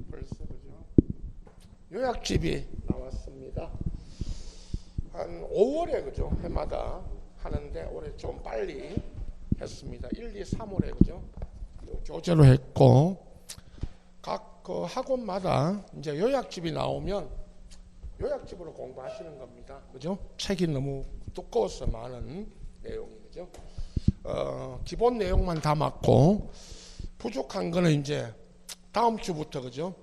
벌써 그죠? 요약집이 나왔습니다. 한 5월에 그죠? 해마다 하는데 올해 좀 빨리 했습니다. 1, 2, 3월에 그죠? 교재로 했고 각 그 학원마다 이제 요약집이 나오면 요약집으로 공부하시는 겁니다. 그죠? 책이 너무 두꺼워서 많은 내용이 그죠? 기본 내용만 담았고 부족한 거는 이제 다음 주부터 그죠?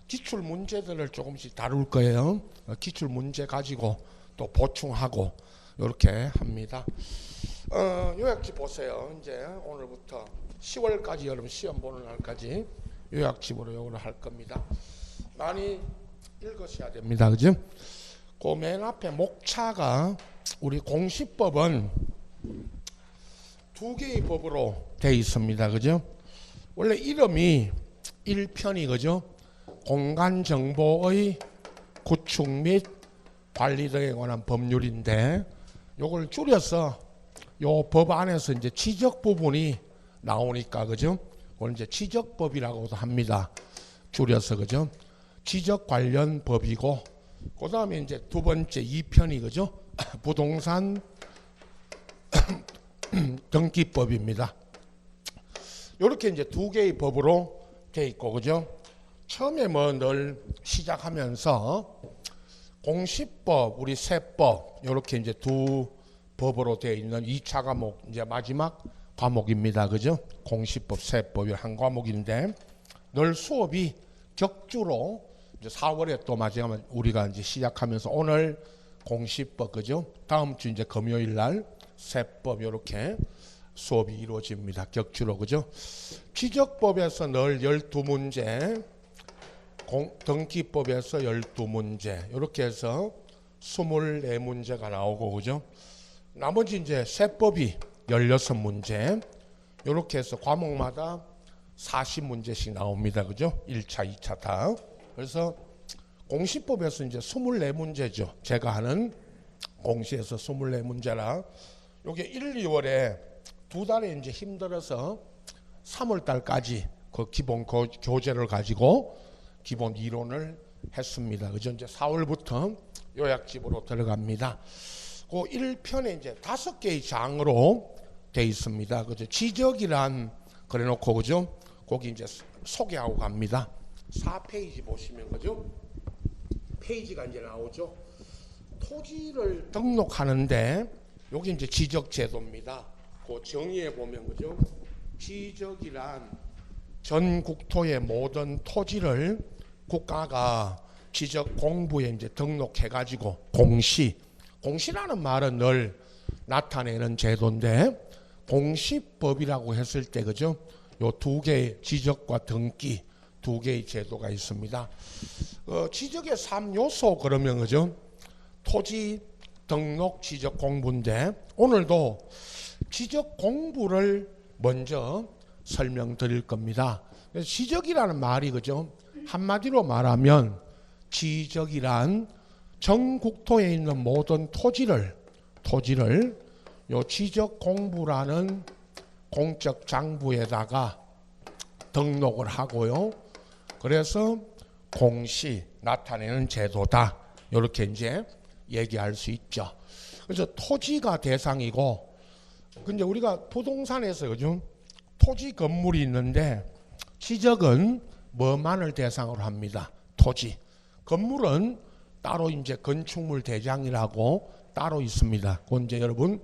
기출 문제들을 조금씩 다룰 거예요. 기출 문제 가지고 또 보충하고 이렇게 합니다. 요약집 보세요. 이제 오늘부터 10월까지 여러분 시험 보는 날까지 요약집으로 요걸 할 겁니다. 많이 읽으셔야 됩니다. 그죠? 그 맨 앞에 목차가 우리 공시법은 두 개의 법으로 되어 있습니다. 그죠? 원래 이름이 1편이 그죠? 공간정보의 구축 및 관리 등에 관한 법률인데 요걸 줄여서 요 법 안에서 이제 지적 부분이 나오니까 그죠? 그걸 이제 지적법이라고도 합니다. 줄여서 그죠? 지적 관련 법이고 그 다음에 이제 두 번째 2편이 그죠? 부동산 등기법입니다. 이렇게 이제 두 개의 법으로 돼 있고 그죠? 처음에 뭐 늘 시작하면서 공시법, 우리 세법 이렇게 이제 두 법으로 되어 있는 2차 과목 이제 마지막 과목입니다. 그죠? 공시법, 세법이 한 과목인데 늘 수업이 격주로 이제 4월에 또 마지막 우리가 이제 시작하면서 오늘 공시법 그죠? 다음 주 이제 금요일 날 세법 이렇게 수업이 이루어집니다. 격주로 그죠? 지적법에서 늘 12문제, 등기법에서 12문제 이렇게 해서 24문제가 나오고 그죠? 나머지 이제 세법이 16문제 이렇게 해서 과목마다 40문제씩 나옵니다. 그죠? 1차, 2차 다. 그래서 공시법에서 이제 24문제죠. 제가 하는 공시에서 24문제라 요게 1, 2월에 두 달에 이제 힘들어서 3월 달까지 그 기본 교재를 가지고 기본 이론을 했습니다. 그죠? 이제 4월부터 요약집으로 들어갑니다. 그 1편에 이제 5개의 장으로 되어 있습니다. 그죠? 지적이란 그래 놓고 그죠? 거기 이제 소개하고 갑니다. 4페이지 보시면 그죠? 페이지가 이제 나오죠. 토지를 등록하는데 여기 이제 지적 제도입니다. 그 정의에 보면 그죠? 지적이란 전 국토의 모든 토지를 국가가 지적 공부에 이제 등록해 가지고 공시라는 말은 늘 나타내는 제도인데 공시법이라고 했을 때 그죠? 요 두 개의 지적과 등기 두 개의 제도가 있습니다. 지적의 3요소 그러면 그죠? 토지 등록 지적 공부인데 오늘도 지적 공부를 먼저 설명드릴 겁니다. 지적이라는 말이 그죠? 한마디로 말하면 지적이란 전 국토에 있는 모든 토지를 요 지적 공부라는 공적 장부에다가 등록을 하고요. 그래서 공시 나타내는 제도다. 이렇게 이제 얘기할 수 있죠. 그래서 토지가 대상이고, 근데 우리가 부동산에서 요즘 토지 건물이 있는데 지적은 뭐만을 대상으로 합니다. 토지. 건물은 따로 이제 건축물 대장이라고 따로 있습니다. 그건 이제 여러분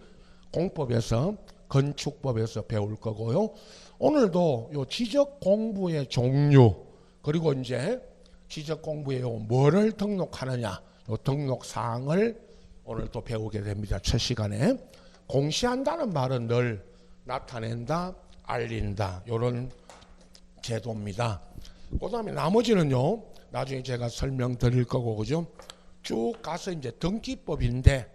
공법에서 건축법에서 배울 거고요. 오늘도 요 지적 공부의 종류 그리고 이제 지적 공부에 뭐를 등록하느냐 요 등록 사항을 오늘 또 배우게 됩니다. 첫 시간에 공시한다는 말은 늘 나타낸다, 알린다 이런 제도입니다. 그다음에 나머지는요 나중에 제가 설명드릴 거고 그죠? 쭉 가서 이제 등기법인데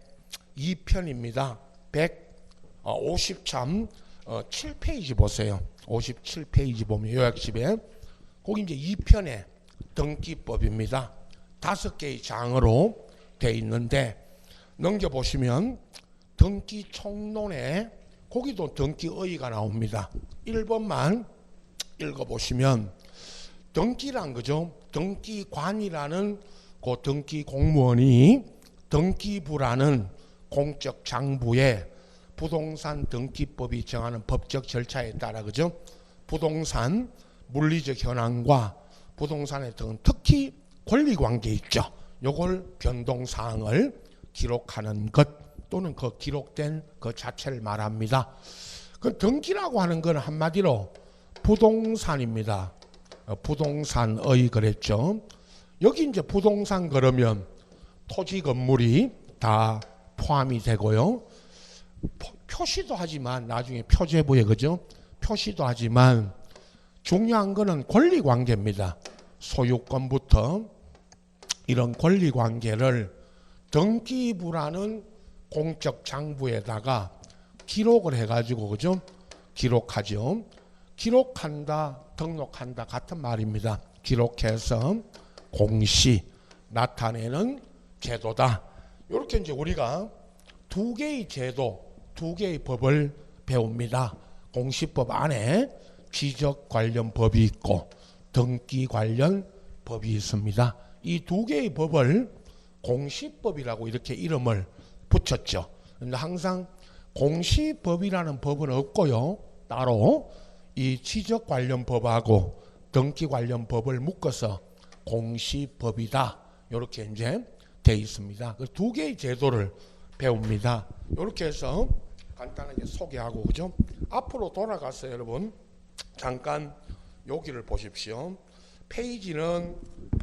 2편입니다. 150참 7페이지 보세요. 57페이지 보면 요약집에 거기 이제 2편에 등기법입니다. 5개의 장으로 돼 있는데 넘겨보시면 등기 총론에 거기도 등기의의가 나옵니다. 1번만 읽어보시면 등기란 거죠. 등기관이라는 그 등기 공무원이 등기부라는 공적 장부에 부동산 등기법이 정하는 법적 절차에 따라 그죠? 부동산 물리적 현황과 부동산의 등 특히 권리관계 있죠. 요걸 변동사항을 기록하는 것 또는 그 기록된 그 자체를 말합니다. 그 등기라고 하는 건 한마디로 부동산입니다. 부동산의 그랬죠. 여기 이제 부동산 그러면 토지 건물이 다 포함이 되고요. 표시도 하지만 나중에 표제부에 그죠? 표시도 하지만 중요한 거는 권리관계입니다. 소유권부터 이런 권리관계를 등기부라는 공적 장부에다가 기록을 해가지고 그죠? 기록하죠. 기록한다, 등록한다 같은 말입니다. 기록해서 공시 나타내는 제도다. 이렇게 이제 우리가 두 개의 제도, 두 개의 법을 배웁니다. 공시법 안에 지적 관련 법이 있고 등기 관련 법이 있습니다. 이 두 개의 법을 공시법이라고 이렇게 이름을 붙였죠. 근데 항상 공시법이라는 법은 없고요. 따로 이 지적 관련 법하고 등기 관련 법을 묶어서 공시법이다. 이렇게 이제 돼 있습니다. 그 두 개의 제도를 배웁니다. 이렇게 해서 간단하게 소개하고 그죠? 앞으로 돌아가서 여러분 잠깐 여기를 보십시오. 페이지는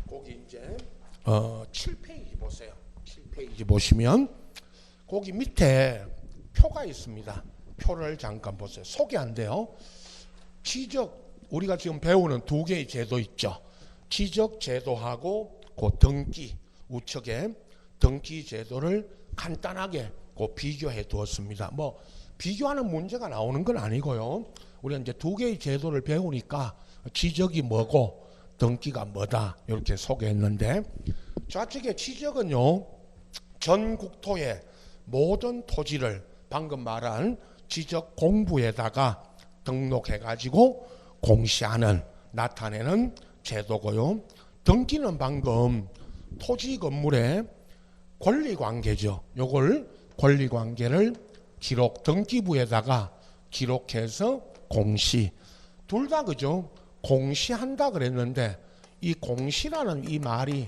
거기 이제 7페이지 보세요. 7페이지 보시면 거기 밑에 표가 있습니다. 표를 잠깐 보세요. 소개한대요. 지적 우리가 지금 배우는 두 개의 제도 있죠. 지적 제도하고 그 등기 우측에 등기 제도를 간단하게 그 비교해 두었습니다. 뭐 비교하는 문제가 나오는 건 아니고요. 우리가 이제 두 개의 제도를 배우니까 지적이 뭐고 등기가 뭐다 이렇게 소개했는데 좌측의 지적은요 전 국토의 모든 토지를 방금 말한 지적 공부에다가 등록해 가지고 공시하는 나타내는 제도고요. 등기는 방금 토지 건물의 권리관계죠. 요걸 권리관계를 기록 등기부에다가 기록해서 공시 둘 다 그죠. 공시한다 그랬는데 이 공시라는 이 말이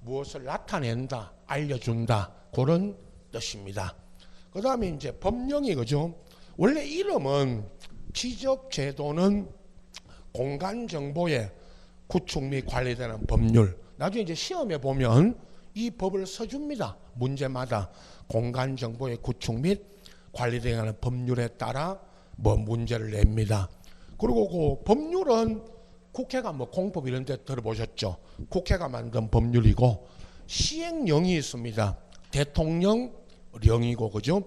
무엇을 나타낸다 알려준다 그런 뜻입니다. 그 다음에 이제 법령이 그죠. 원래 이름은 지적제도는 공간정보의 구축 및 관리되는 법률. 나중에 이제 시험에 보면 이 법을 써줍니다. 문제마다 공간정보의 구축 및 관리되는 법률에 따라 뭐 문제를 냅니다. 그리고 그 법률은 국회가 뭐 공법 이런 데 들어보셨죠? 국회가 만든 법률이고 시행령이 있습니다. 대통령령이고 그죠?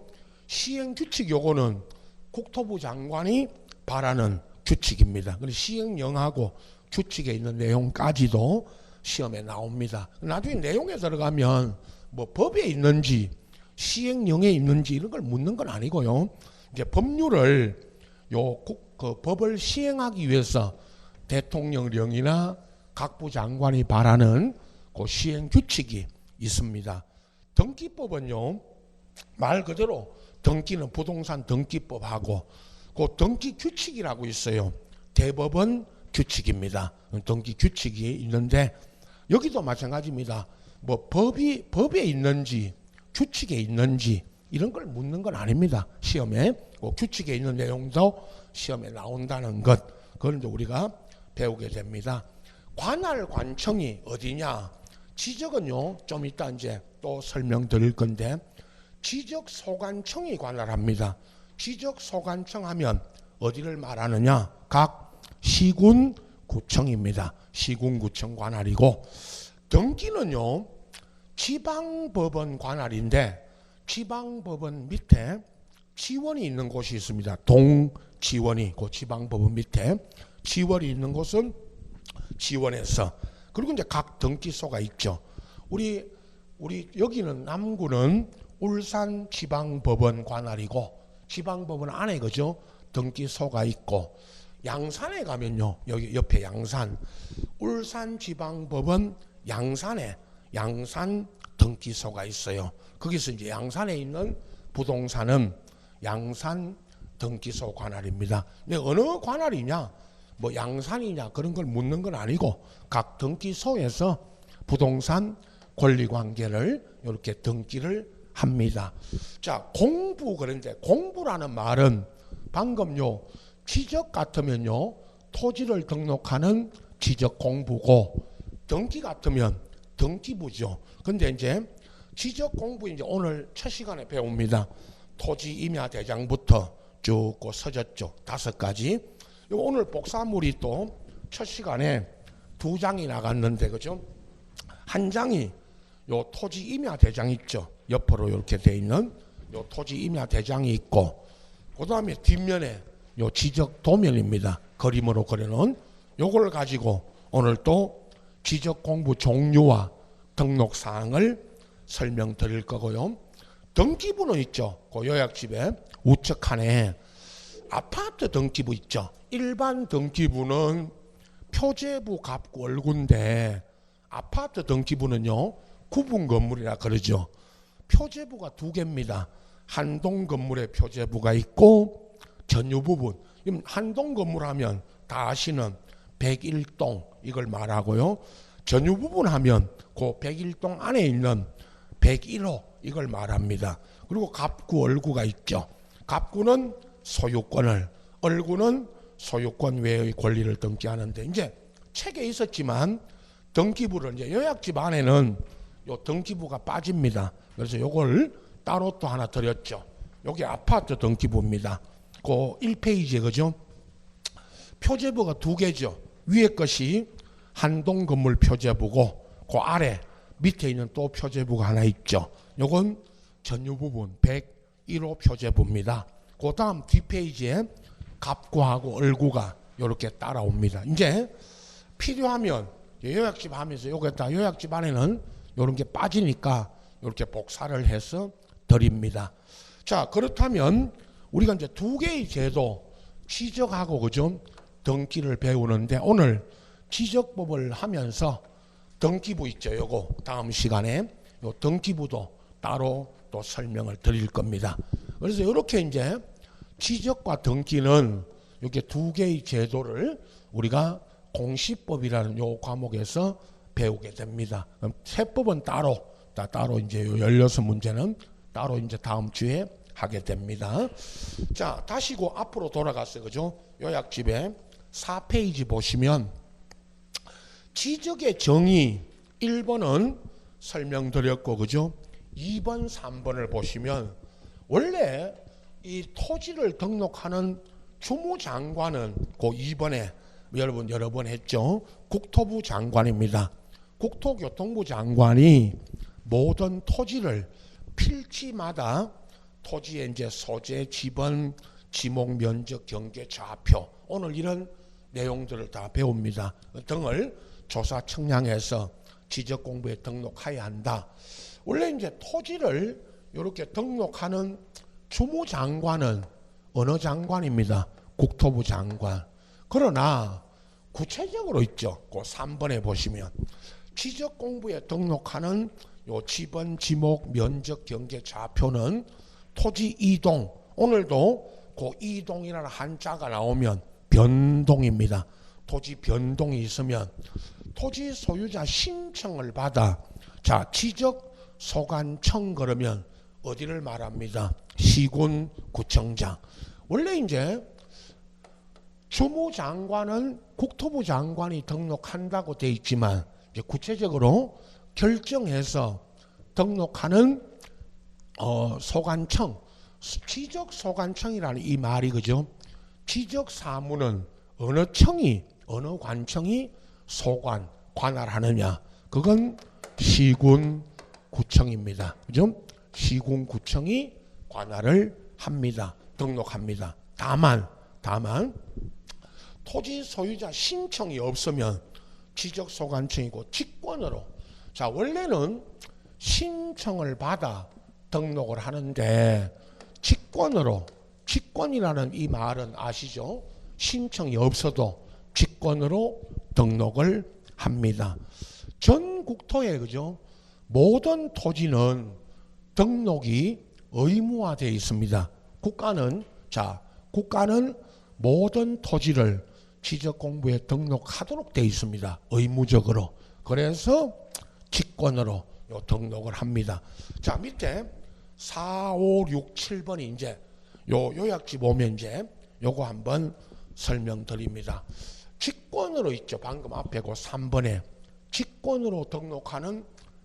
시행규칙 요거는 국토부 장관이 발하는 규칙입니다. 그래서 시행령하고 규칙에 있는 내용까지도 시험에 나옵니다. 나중에 내용에 들어가면 뭐 법에 있는지 시행령에 있는지 이런 걸 묻는 건 아니고요. 이제 법률을 그 법을 시행하기 위해서 대통령령이나 각부 장관이 발하는 그 시행 규칙이 있습니다. 등기법은요 말 그대로 등기는 부동산 등기법하고 그 등기 규칙이라고 있어요. 대법원 규칙입니다. 등기 규칙이 있는데 여기도 마찬가지입니다. 뭐 법에 있는지 규칙에 있는지 이런 걸 묻는 건 아닙니다. 시험에 그 규칙에 있는 내용도 시험에 나온다는 것 그걸 이제 우리가 배우게 됩니다. 관할 관청이 어디냐? 지적은요 좀 이따 이제 또 설명드릴 건데 지적소관청이 관할합니다. 지적소관청 하면 어디를 말하느냐? 각 시군구청입니다. 시군구청 관할이고 등기는요 지방법원 관할인데 지방법원 밑에 지원이 있는 곳이 있습니다. 동지원이 그 지방법원 밑에 지원이 있는 곳은 지원에서 그리고 이제 각 등기소가 있죠. 우리 여기는 남구는 울산 지방법원 관할이고 지방법원 안에 그죠 등기소가 있고 양산에 가면요, 여기 옆에 양산, 울산지방법원 양산에 양산 등기소가 있어요. 거기서 이제 양산에 있는 부동산은 양산 등기소 관할입니다. 근데 어느 관할이냐, 뭐 양산이냐 그런 걸 묻는 건 아니고 각 등기소에서 부동산 권리관계를 이렇게 등기를 합니다. 자, 공부. 그런데 공부라는 말은 방금요 지적 같으면요 토지를 등록하는 지적 공부고, 등기 같으면 등기부죠. 근데 이제 지적 공부 이제 오늘 첫 시간에 배웁니다. 토지 임야 대장부터 쭉 서졌죠. 5가지. 오늘 복사물이 또 첫 시간에 2장이 나갔는데, 그죠? 한 장이 요 토지 임야 대장 있죠. 옆으로 이렇게 돼 있는 요 토지 임야 대장이 있고, 그 다음에 뒷면에 요 지적 도면입니다. 그림으로 그려놓은 요걸 가지고 오늘 또 지적 공부 종류와 등록 사항을 설명드릴 거고요. 등기부는 있죠. 그 요약집에 우측칸에 아파트 등기부 있죠. 일반 등기부는 표제부 갑구 월구인데, 아파트 등기부는요 구분 건물이라 그러죠. 표제부가 2개입니다. 한동 건물의 표제부가 있고 전유 부분, 한동 건물 하면 다 아시는 101동 이걸 말하고요. 전유 부분 하면 그 101동 안에 있는 101호 이걸 말합니다. 그리고 갑구 월구가 있죠. 갑구는 소유권을, 월구는 소유권 외의 권리를 등기하는데, 이제 책에 있었지만 등기부를 이제 요약집 안에는 요 등기부가 빠집니다. 그래서 요걸 따로 또 하나 드렸죠. 요게 아파트 등기부입니다. 그 1페이지에, 그죠? 표제부가 2개죠. 위에 것이 한동 건물 표제부고, 그 아래 밑에 있는 또 표제부가 하나 있죠. 요건 전유 부분 101호 표제부입니다. 그 다음 뒷페이지에 갑구하고 얼구가 이렇게 따라옵니다. 이제 필요하면 요약집 하면서 요겠다, 요약집 안에는 이런 게 빠지니까 이렇게 복사를 해서 드립니다. 자, 그렇다면 우리가 이제 2개의 제도, 지적하고, 그죠? 등기를 배우는데, 오늘 지적법을 하면서 등기부 있죠. 요거 다음 시간에 요 등기부도 따로 또 설명을 드릴 겁니다. 그래서 이렇게 이제 지적과 등기는 이렇게 2개의 제도를 우리가 공시법이라는 요 과목에서 배우게 됩니다. 그럼 세법은 따로 이제 16문제는 따로 이제 다음 주에 하게 됩니다. 자, 다시 그 앞으로 돌아갔어요. 그죠? 요약집에 4페이지 보시면 지적의 정의 1번은 설명드렸고, 그죠? 2번, 3번을 보시면 원래 이 토지를 등록하는 주무장관은 그 2번에 여러분 여러 번 했죠. 국토부 장관입니다. 국토교통부 장관이 모든 토지를 필지마다 토지의 이제 소재, 지번, 지목, 면적, 경계, 좌표, 오늘 이런 내용들을 다 배웁니다. 등을 조사 측량해서 지적 공부에 등록해야 한다. 원래 이제 토지를 이렇게 등록하는 주무장관은 어느 장관입니다. 국토부 장관. 그러나 구체적으로 있죠. 그 3번에 보시면 지적 공부에 등록하는 요 지번, 지목, 면적, 경계, 좌표는 토지 이동, 오늘도 그 이동이라는 한자가 나오면 변동입니다. 토지 변동이 있으면 토지 소유자 신청을 받아, 자, 지적 소관청 그러면 어디를 말합니다. 시군 구청장. 원래 이제 주무장관은 국토부 장관이 등록한다고 돼 있지만, 이제 구체적으로 결정해서 등록하는 소관청, 지적 소관청이라는 이 말이, 그죠? 지적 사무는 어느 청이, 어느 관청이 소관, 관할하느냐? 그건 시군 구청입니다. 그죠? 시군 구청이 관할을 합니다. 등록합니다. 다만 토지 소유자 신청이 없으면 지적 소관청이고 직권으로, 자, 원래는 신청을 받아 등록을 하는데 직권으로, 직권이라는 이 말은 아시죠? 신청이 없어도 직권으로 등록을 합니다. 전 국토에 그죠? 모든 토지는 등록이 의무화되어 있습니다. 국가는 모든 토지를 지적공부에 등록하도록 되어 있습니다. 의무적으로. 그래서 직권으로 등록을 합니다. 자, 밑에 4, 5, 6, 7번이 이제 요약지 보면 이제 요거 한번 설명드립니다. 직권으로 있죠. 방금 앞에 그 3번에 직권으로 등록하는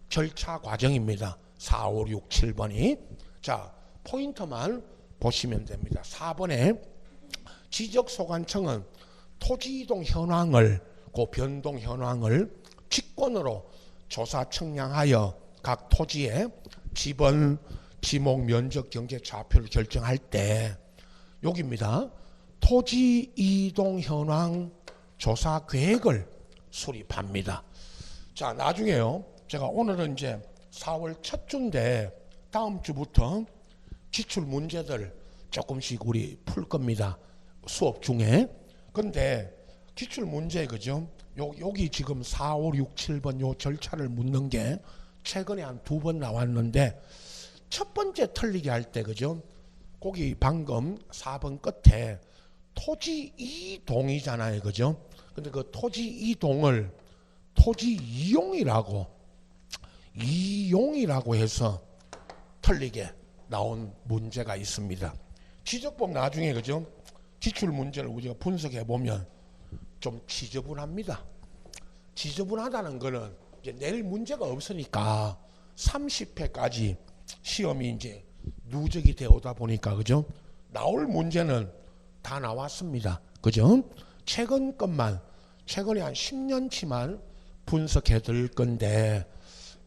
절차 과정입니다. 4, 5, 6, 7번이. 자, 포인트만 보시면 됩니다. 4번에 지적소관청은 토지이동 현황을, 그 변동 현황을 직권으로 조사 청량하여 각 토지의 지번, 지목, 면적, 경제, 좌표를 결정할 때 여기입니다. 토지 이동 현황 조사 계획을 수립합니다. 자, 나중에요. 제가 오늘은 이제 4월 첫 주인데 다음 주부터 기출 문제들 조금씩 우리 풀 겁니다. 수업 중에. 근데 기출 문제 그죠? 여기 지금 4, 5, 6, 7번 요 절차를 묻는 게 최근에 한 2번 나왔는데 첫 번째 틀리게 할 때 그죠? 거기 방금 4번 끝에 토지 이동이잖아요. 그죠? 근데 그 토지 이동을 토지 이용이라고 해서 틀리게 나온 문제가 있습니다. 지적법 나중에 그죠? 기출 문제를 우리가 분석해 보면 좀 지저분합니다. 지저분하다는 거는 이제 낼 문제가 없으니까 30회까지 시험이 이제 누적이 되어오다 보니까 그죠? 나올 문제는 다 나왔습니다. 그죠? 최근 것만 최근에 한 10년치만 분석해 드릴 건데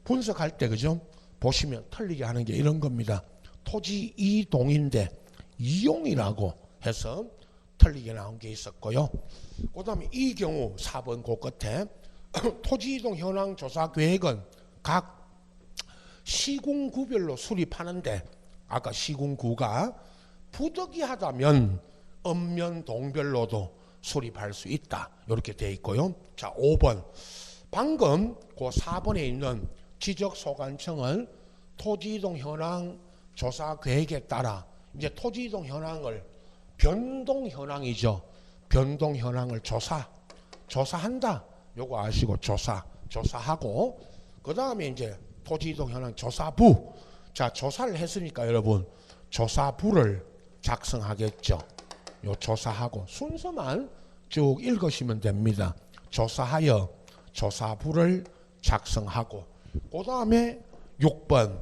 분석할 때 그죠? 보시면 틀리게 하는 게 이런 겁니다. 토지 이동인데 이용이라고 해서 틀리게 나온 게 있었고요. 그 다음에 이 경우 4번 그 끝에 토지이동 현황 조사 계획은 각 시군구별로 수립하는데 아까 시군구가 부득이하다면 읍면동별로도 수립할 수 있다. 이렇게 돼 있고요. 자, 5번 방금 그 4번에 있는 지적소관청은 토지이동 현황 조사 계획에 따라 이제 토지이동 현황을 변동 현황이죠. 변동 현황을 조사한다. 요거 아시고 조사하고 그 다음에 이제 토지이동 현황 조사부. 자, 조사를 했으니까 여러분 조사부를 작성하겠죠. 요 조사하고 순서만 쭉 읽으시면 됩니다. 조사하여 조사부를 작성하고 그 다음에 6번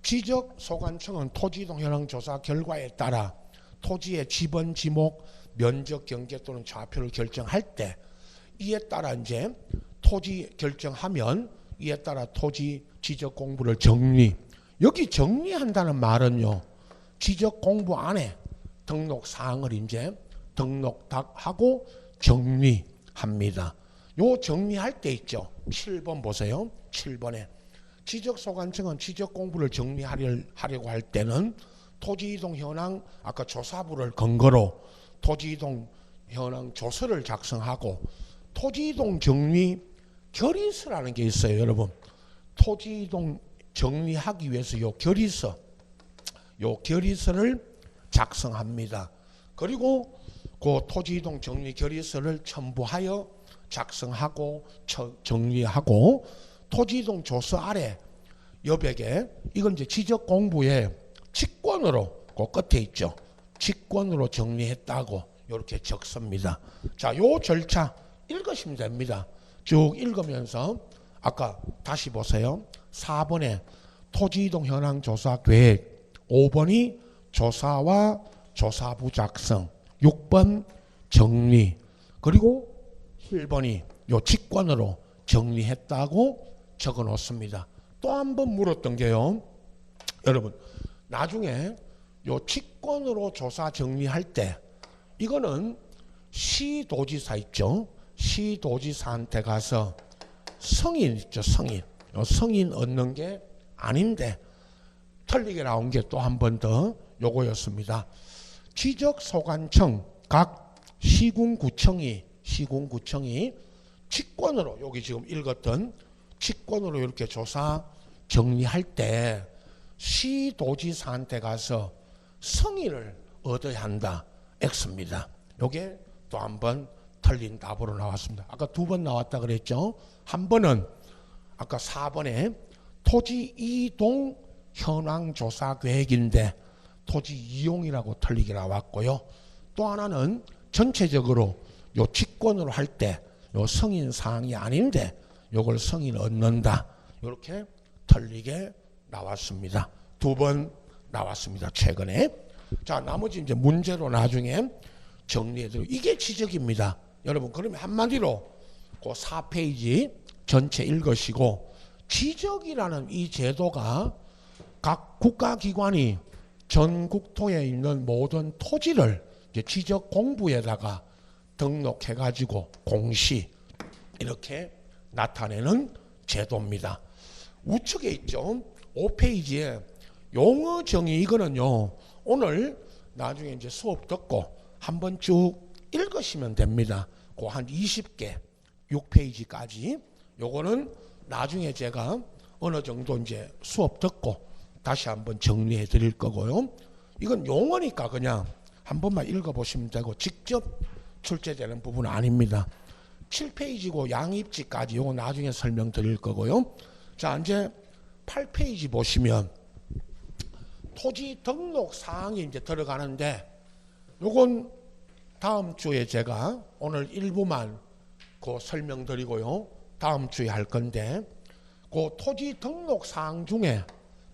지적소관청은 토지이동 현황 조사 결과에 따라 토지의 지번, 지목, 면적, 경계 또는 좌표를 결정할 때 이에 따라 이제 토지 결정하면 이에 따라 토지 지적 공부를 정리. 여기 정리한다는 말은요. 지적 공부 안에 등록 사항을 이제 등록 딱 하고 정리합니다. 요 정리할 때 있죠. 7번 보세요. 7번에 지적소관청은 지적 공부를 정리하려고 할 때는 토지이동 현황 아까 조사부를 근거로 토지이동 현황 조서를 작성하고 토지이동 정리 결의서라는 게 있어요. 여러분 토지이동 정리하기 위해서 요 결의서를 작성합니다. 그리고 그 토지이동 정리 결의서를 첨부하여 작성하고 정리하고 토지이동 조서 아래 여백에 이건 이제 지적 공부에 직권으로 그 끝에 있죠. 직권으로 정리했다고 이렇게 적습니다. 자, 요 절차 읽으시면 됩니다. 쭉 읽으면서 아까 다시 보세요. 4번에 토지이동 현황 조사 계획, 5번이 조사와 조사부 작성, 6번 정리, 그리고 7번이 요 직권으로 정리했다고 적어 놓습니다. 또 한 번 물었던 게요. 여러분 나중에 요 직권으로 조사 정리할 때 이거는 시도지사 있죠. 시도지사한테 가서 성인 있죠. 성인 얻는 게 아닌데 틀리게 나온 게 또 한 번 더 요거였습니다. 지적소관청 각 시군구청이 직권으로 여기 지금 읽었던 직권으로 이렇게 조사 정리할 때 시도지사한테 가서 승인을 얻어야 한다. X입니다. 요게 또 한 번 틀린 답으로 나왔습니다. 아까 2번 나왔다 그랬죠. 한 번은 아까 4번에 토지 이동 현황 조사 계획인데 토지 이용이라고 틀리게 나왔고요. 또 하나는 전체적으로 요 직권으로 할 때 요 승인 사항이 아닌데 요걸 승인 얻는다. 이렇게 틀리게 나왔습니다. 2번 나왔습니다. 최근에. 자, 나머지 이제 문제로 나중에 정리해드리고 이게 지적입니다. 여러분 그러면 한마디로 그 4페이지 전체 읽으시고 지적이라는 이 제도가 각 국가기관이 전국토에 있는 모든 토지를 이제 지적 공부에다가 등록해가지고 공시 이렇게 나타내는 제도입니다. 우측에 있죠. 5페이지에 용어 정의 이거는요. 오늘 나중에 이제 수업 듣고 한번 쭉 읽으시면 됩니다. 그 한 20개 6페이지까지 요거는 나중에 제가 어느 정도 이제 수업 듣고 다시 한번 정리해 드릴 거고요. 이건 용어니까 그냥 한 번만 읽어보시면 되고 직접 출제되는 부분은 아닙니다. 7페이지고 양입지까지 요거 나중에 설명드릴 거고요. 자, 이제 8페이지 보시면 토지 등록 사항이 이제 들어가는데 요건 다음 주에 제가 오늘 일부만 그 설명드리고요. 다음 주에 할 건데 그 토지 등록 사항 중에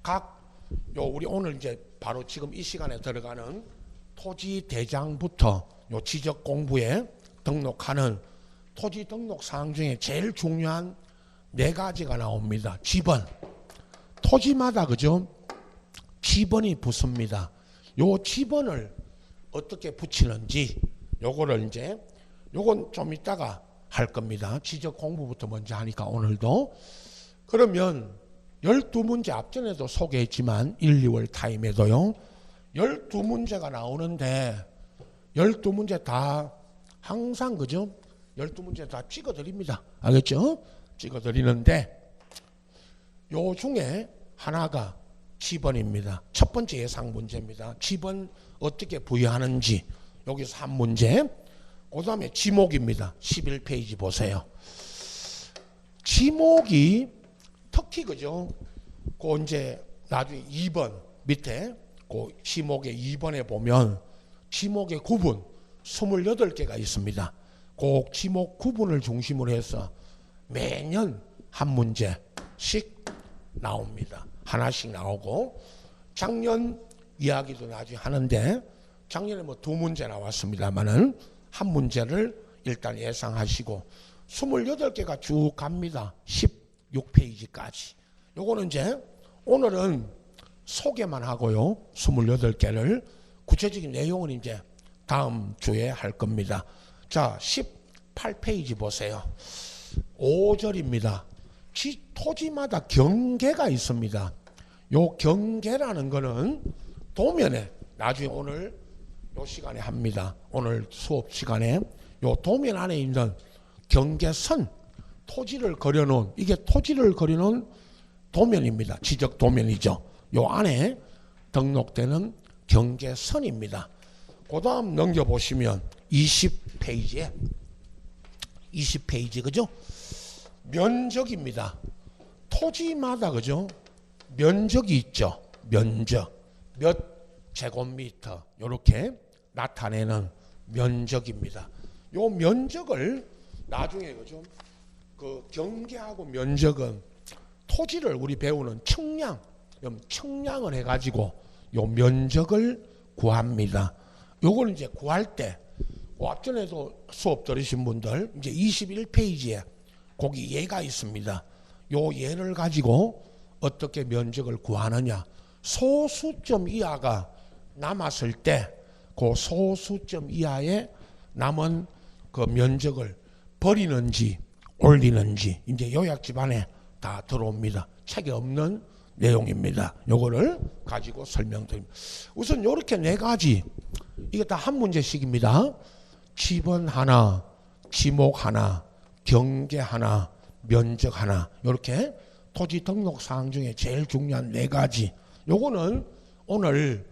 각 요 우리 오늘 이제 바로 지금 이 시간에 들어가는 토지 대장부터 요 지적 공부에 등록하는 토지 등록 사항 중에 제일 중요한 4가지가 나옵니다. 지번. 토지마다 그죠? 지번이 붙습니다. 요 지번을 어떻게 붙이는지 요거를 이제 요건 좀 이따가 할 겁니다. 지적 공부부터 먼저 하니까 오늘도. 그러면 12문제 앞전에도 소개했지만 1, 2월 타임에도요. 12문제가 나오는데 12문제 다 항상 그죠? 12문제 다 찍어드립니다. 알겠죠? 찍어드리는데 요 중에 하나가 지번입니다. 첫 번째 예상 문제입니다. 지번 어떻게 부여하는지 여기서 한 문제. 그 다음에 지목입니다. 11페이지 보세요. 지목이 특히 그죠? 그 이제 나중에 2번 밑에 그 지목의 2번에 보면 지목의 구분 28개가 있습니다. 그 지목 구분을 중심으로 해서 매년 한 문제씩 나옵니다. 하나씩 나오고 작년 이야기도 나중에 하는데 작년에 뭐 2문제 나왔습니다만은 한 문제를 일단 예상하시고 28개가 쭉 갑니다. 16페이지까지. 요거는 이제 오늘은 소개만 하고요. 28개를 구체적인 내용은 이제 다음 주에 할 겁니다. 자, 18페이지 보세요. 5절입니다. 토지마다 경계가 있습니다. 요 경계라는 거는 도면에 나중에 오늘 요 시간에 합니다. 오늘 수업 시간에 요 도면 안에 있는 경계선 토지를 그려놓은 이게 토지를 그려놓은 도면입니다. 지적 도면이죠. 요 안에 등록되는 경계선입니다. 그 다음 넘겨보시면 20페이지에 20페이지 그죠? 면적입니다. 토지마다 그죠? 면적이 있죠. 면적 몇 제곱미터 이렇게 나타내는 면적입니다. 요 면적을 나중에 그죠? 그 경계하고 면적은 토지를 우리 배우는 청량을 해가지고 요 면적을 구합니다. 요걸 이제 구할 때 앞전에도 수업 들으신 분들 이제 21페이지에 거기 예가 있습니다. 요 예를 가지고 어떻게 면적을 구하느냐. 소수점 이하가 남았을 때 그 소수점 이하에 남은 그 면적을 버리는지 올리는지 이제 요약집 안에 다 들어옵니다. 책에 없는 내용입니다. 요거를 가지고 설명드립니다. 우선 요렇게 4가지 이게 다 한 문제씩입니다. 지번 하나, 지목 하나, 경계 하나, 면적 하나, 이렇게 토지 등록 사항 중에 제일 중요한 4가지. 요거는 오늘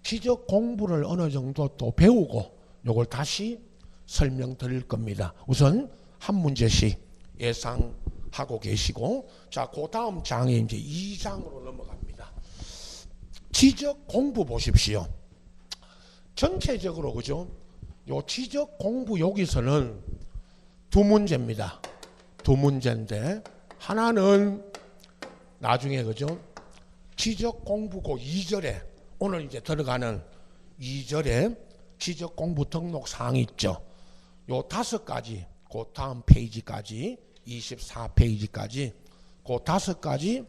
지적 공부를 어느 정도 또 배우고 요걸 다시 설명드릴 겁니다. 우선 한 문제씩 예상하고 계시고, 자, 그 다음 장에 이제 2장으로 넘어갑니다. 지적 공부 보십시오. 전체적으로 그죠? 요 지적 공부 여기서는 2문제입니다. 2문제인데 하나는 나중에 그죠? 지적 공부 그 2절에 오늘 이제 들어가는 2절에 지적 공부 등록 사항이 있죠. 요 5가지, 그 다음 페이지까지 24페이지까지 그 5가지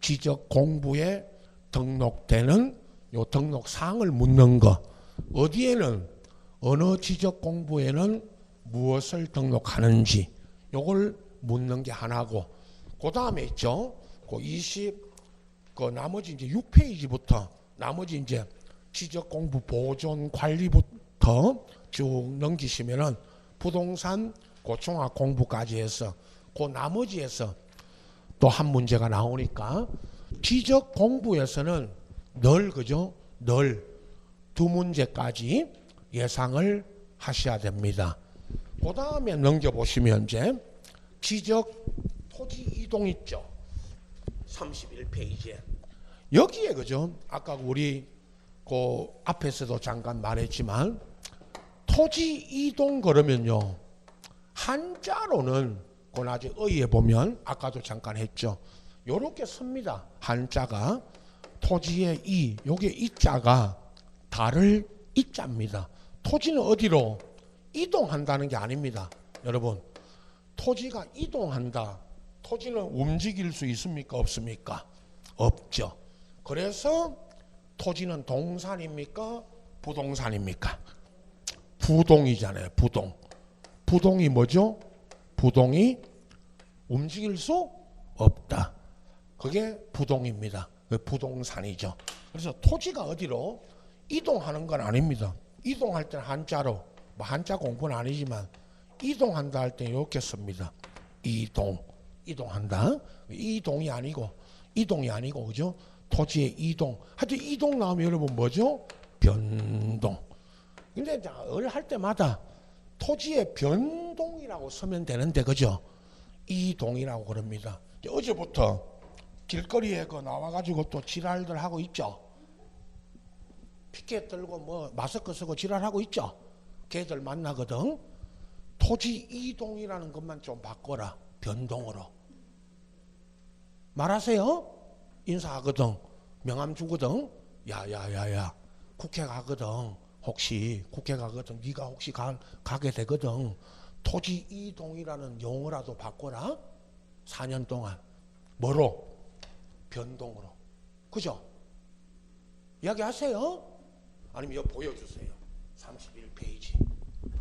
지적 공부에 등록되는 요 등록 사항을 묻는 거. 어디에는 어느 지적 공부에는 무엇을 등록하는지 요걸 묻는 게 하나고, 그 다음에 있죠. 그 나머지 이제 6페이지부터 나머지 이제 지적 공부 보존 관리부터 쭉 넘기시면은 부동산 그 종합 공부까지 해서 그 나머지에서 또 한 문제가 나오니까 지적 공부에서는 늘 그죠? 늘 2문제까지 예상을 하셔야 됩니다. 그 다음에 넘겨보시면 이제 지적 토지 이동 있죠. 31페이지에. 여기에 그죠? 아까 우리 그 앞에서도 잠깐 말했지만 토지 이동 그러면요. 한자로는 그 나중에 의에 보면 아까도 잠깐 했죠. 요렇게 씁니다. 한자가 토지의 이, 요게 이자가 달을 이자입니다. 토지는 어디로 이동한다는 게 아닙니다. 여러분, 토지가 이동한다. 토지는 움직일 수 있습니까? 없습니까? 없죠. 그래서 토지는 동산입니까? 부동산입니까? 부동이잖아요. 부동. 부동이 뭐죠? 부동이 움직일 수 없다. 그게 부동입니다. 부동산이죠. 그래서 토지가 어디로 이동하는 건 아닙니다. 이동할 때는 한자로, 뭐 한자 공부는 아니지만 이동한다 할 때 이렇게 씁니다. 이동, 이동한다. 이동이 아니고 그죠? 토지의 이동. 하여튼 이동 나오면 여러분 뭐죠? 변동. 근데 할 때마다 토지의 변동이라고 쓰면 되는데 그죠? 이동이라고 그럽니다. 어제부터 길거리에 나와가지고 또 지랄들 하고 있죠. 피켓 들고 뭐 마스크 쓰고 지랄하고 있죠. 걔들 만나거든. 토지 이동이라는 것만 좀 바꿔라. 변동으로. 말하세요. 인사하거든. 명함 주거든. 야야야야. 국회 가거든. 혹시 국회 가거든. 네가 혹시 가게 되거든. 토지 이동이라는 용어라도 바꿔라. 4년 동안. 뭐로? 변동으로. 그죠? 이야기하세요. 아니면 이거 보여주세요. 31페이지.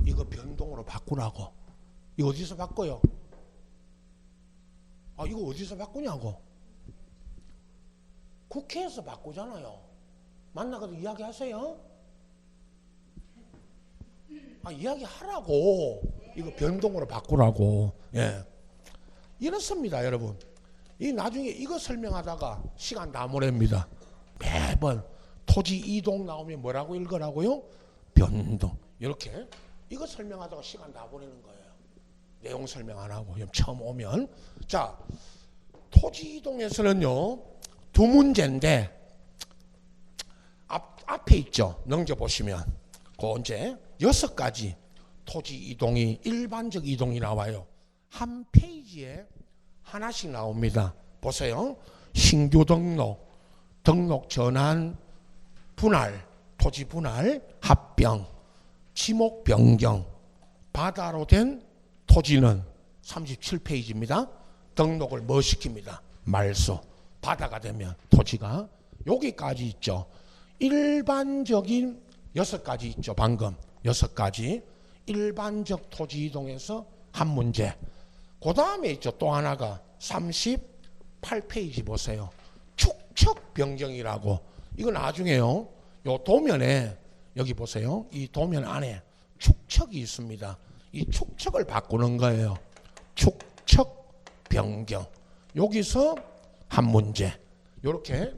이거 변동으로 바꾸라고. 이거 어디서 바꿔요? 이거 어디서 바꾸냐고. 국회에서 바꾸잖아요. 만나가지고 이야기하세요. 이야기하라고. 이거 변동으로 바꾸라고. 예. 이렇습니다, 여러분. 이 나중에 이거 설명하다가 시간 다 보냅니다. 매번 토지 이동 나오면 뭐라고 읽으라고요? 변동. 이렇게 이거 설명하다가 시간 다 보내는 거예요. 내용 설명 안 하고 처음 오면. 자, 토지 이동에서는요 2문제인데 앞에 있죠. 넘겨보시면 그 이제 6가지 토지 이동이 일반적 이동이 나와요. 한 페이지에 하나씩 나옵니다. 보세요. 신규 등록, 등록 전환, 분할, 토지 분할, 합병, 지목 변경, 바다로 된 토지는 37페이지입니다. 등록을 뭐 시킵니다? 말소. 바다가 되면 토지가 여기까지 있죠. 일반적인 6가지 있죠. 방금 6가지 일반적 토지 이동에서 한 문제. 그 다음에 있죠. 또 하나가 38페이지 보세요. 축척 변경이라고. 이거 나중에요. 요 도면에 여기 보세요. 이 도면 안에 축척 축척이 있습니다. 이 축척을 바꾸는 거예요. 축척 변경. 여기서 한 문제 이렇게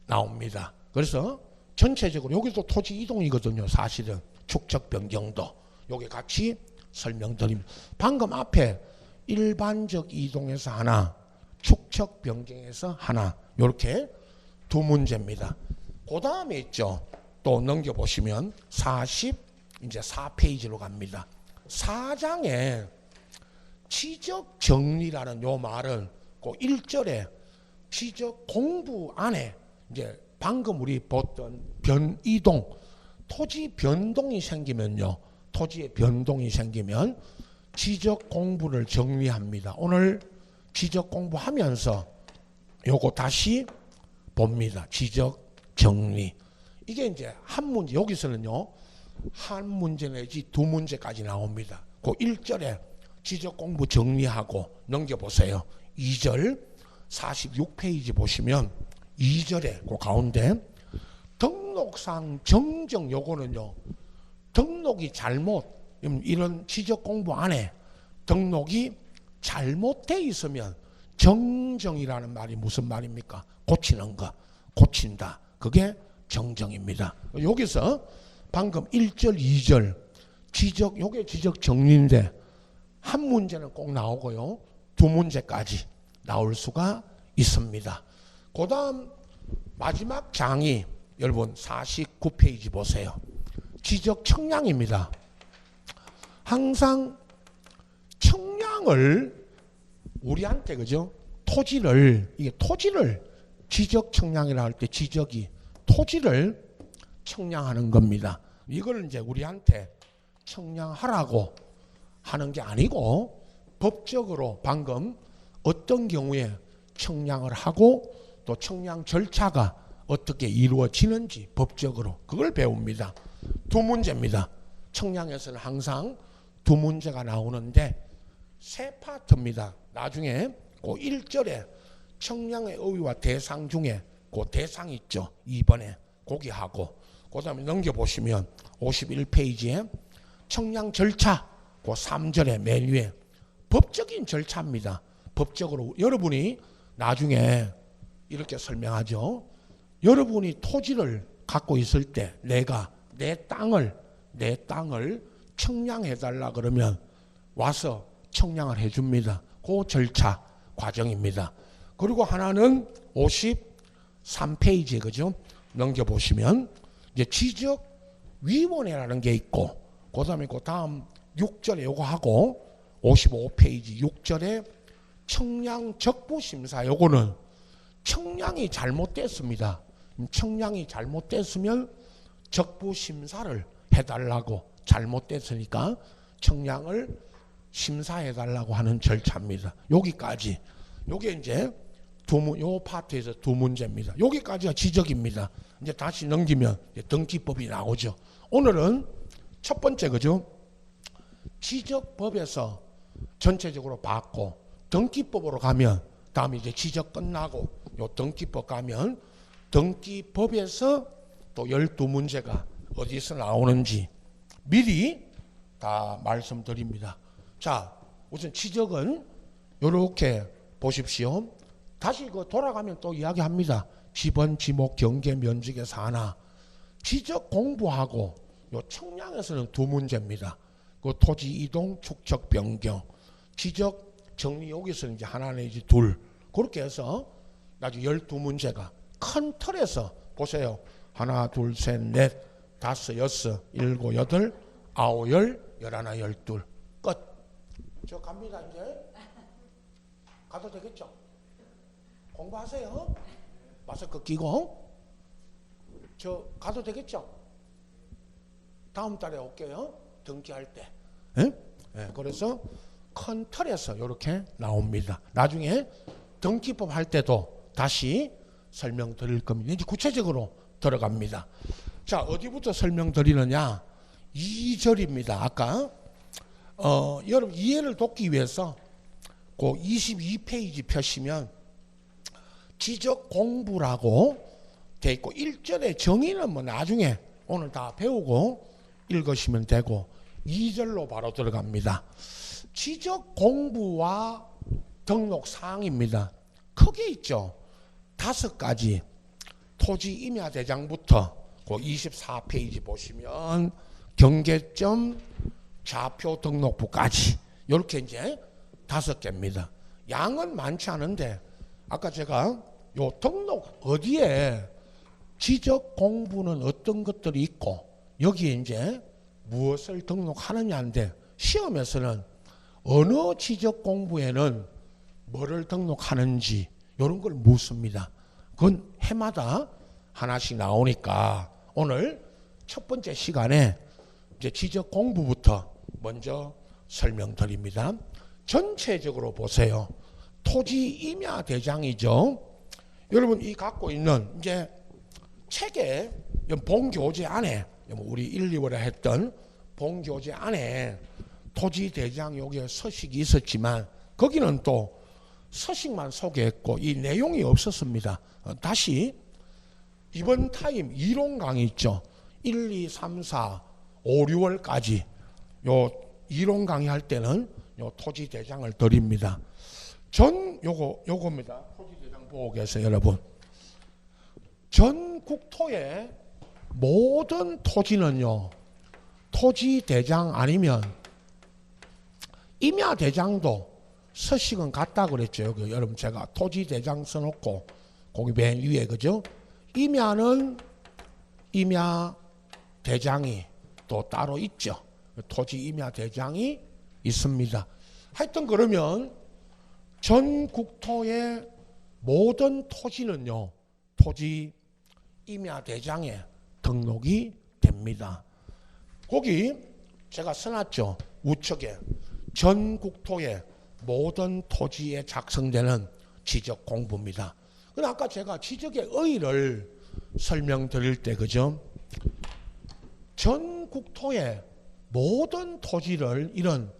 나옵니다. 그래서 전체적으로 여기도 토지 이동이거든요. 사실은 축척 변경도 여기 같이 설명드립니다. 방금 앞에 일반적 이동에서 하나, 축척 변경에서 하나, 이렇게 두 문제입니다. 그 다음에 있죠. 또 넘겨보시면 이제 4페이지로 갑니다. 4장에 지적 정리라는 요 말을 그 1절에 지적 공부 안에 이제 방금 우리 봤던 변이동, 토지 변동이 생기면요. 토지의 변동이 생기면 지적 공부를 정리합니다. 오늘 지적 공부하면서 요거 다시 봅니다. 지적 정리. 이게 이제 한 문제, 여기서는요. 한 문제 내지 두 문제까지 나옵니다. 그 1절에 지적 공부 정리하고 넘겨보세요. 2절 46페이지 보시면 2절에 그 가운데 등록상 정정, 요거는요. 등록이 잘못, 이런 지적 공부 안에 등록이 잘못되어 있으면 정정이라는 말이 무슨 말입니까? 고치는 거, 고친다. 그게 정정입니다. 여기서 방금 1절, 2절 지적, 요게 지적 정리인데 한 문제는 꼭 나오고요. 두 문제까지 나올 수가 있습니다. 그 다음 마지막 장이 여러분 49페이지 보세요. 지적 청량입니다. 항상 청량을 우리한테 그죠? 토지를 지적 청량이라 할 때 지적이 토지를 청량하는 겁니다. 이걸 이제 우리한테 청량하라고 하는 게 아니고 법적으로 방금 어떤 경우에 청량을 하고 또 청량 절차가 어떻게 이루어지는지 법적으로 그걸 배웁니다. 두 문제입니다. 청량에서는 항상 두 문제가 나오는데 세 파트입니다. 나중에 그 1절에 청량의 의의와 대상 중에 그 대상 있죠. 2번에 거기 하고 그 다음에 넘겨보시면 51페이지에 청량 절차 그 3절에 맨 위에 법적인 절차입니다. 법적으로 여러분이 나중에 이렇게 설명하죠. 여러분이 토지를 갖고 있을 때 내가 내 땅을 청량해달라 그러면 와서 청량을 해줍니다. 그 절차 과정입니다. 그리고 하나는 53페이지에 그죠? 넘겨보시면 이제 지적위원회라는 게 있고 그 다음 6절에 요거 하고 55페이지 6절에 청량적부심사 요거는 청량이 잘못됐습니다. 청량이 잘못됐으면 적부심사를 해달라고 잘못됐으니까 청량을 심사해달라고 하는 절차입니다. 여기까지. 요게 이제 요 파트에서 두 문제입니다. 여기까지가 지적입니다. 이제 다시 넘기면 이제 등기법이 나오죠. 오늘은 첫 번째 그죠? 지적법에서 전체적으로 봤고 등기법으로 가면 다음에 이제 지적 끝나고 요 등기법 가면 등기법에서 또 12문제가 어디서 나오는지 미리 다 말씀드립니다. 자, 우선 지적은 이렇게 보십시오. 다시 돌아가면 또 이야기합니다. 지번, 지목, 경계, 면적에서 하나. 지적 공부하고 요 청량에서는 두 문제입니다. 그 토지 이동, 축척 변경, 지적 정리 여기서는 이제 하나 내지 둘. 그렇게 해서 나중에 12문제가 큰 틀에서 보세요. 하나, 둘, 셋, 넷, 다섯, 여섯, 일곱, 여덟, 아홉, 열, 열하나, 열둘. 끝. 저 갑니다 이제. 가도 되겠죠? 공부하세요. 마스크 끼고. 저 가도 되겠죠? 다음 달에 올게요. 등기할 때. 예? 그래서 큰 틀에서 이렇게 나옵니다. 나중에 등기법 할 때도 다시 설명드릴 겁니다. 이제 구체적으로 들어갑니다. 자, 어디부터 설명드리느냐? 2절입니다. 아까 여러분 이해를 돕기 위해서 그 22페이지 펴시면 지적 공부라고 돼 있고 1절의 정의는 뭐 나중에 오늘 다 배우고 읽으시면 되고 2절로 바로 들어갑니다. 지적 공부와 등록 사항입니다. 크게 있죠. 5가지. 토지 임야 대장부터 그 24페이지 보시면 경계점 좌표 등록부까지 이렇게 이제 5개입니다. 양은 많지 않은데 아까 제가 요 등록 어디에 지적 공부는 어떤 것들이 있고 여기에 이제 무엇을 등록하느냐인데 시험에서는 어느 지적 공부에는 뭐를 등록하는지 이런 걸 묻습니다. 그건 해마다 하나씩 나오니까 오늘 첫 번째 시간에 이제 지적 공부부터 먼저 설명드립니다. 전체적으로 보세요. 토지 임야 대장이죠. 여러분 이 갖고 있는 이제 책에 본교재 안에 우리 1, 2월에 했던 본교재 안에 토지 대장 여기에 서식이 있었지만 거기는 또 서식만 소개했고 이 내용이 없었습니다. 다시 이번 타임 이론 강의 있죠. 1, 2, 3, 4, 5, 6월까지 요 이론 강의 할 때는 요 토지 대장을 드립니다. 요겁니다. 토지 대장 보고 계세요, 여러분. 전 국토의 모든 토지는요, 토지 대장 아니면 임야 대장도 서식은 같다 그랬죠. 여기 여러분 제가 토지 대장 써놓고 거기 맨 위에 그죠? 임야는 임야 대장이 또 따로 있죠. 토지 임야 대장이 있습니다. 하여튼 그러면 전 국토의 모든 토지는요, 토지 임야 대장에 등록이 됩니다. 거기 제가 써놨죠. 우측에 전 국토의 모든 토지에 작성되는 지적 공부입니다. 근데 아까 제가 지적의 의의를 설명드릴 때 그죠? 전 국토의 모든 토지를 이런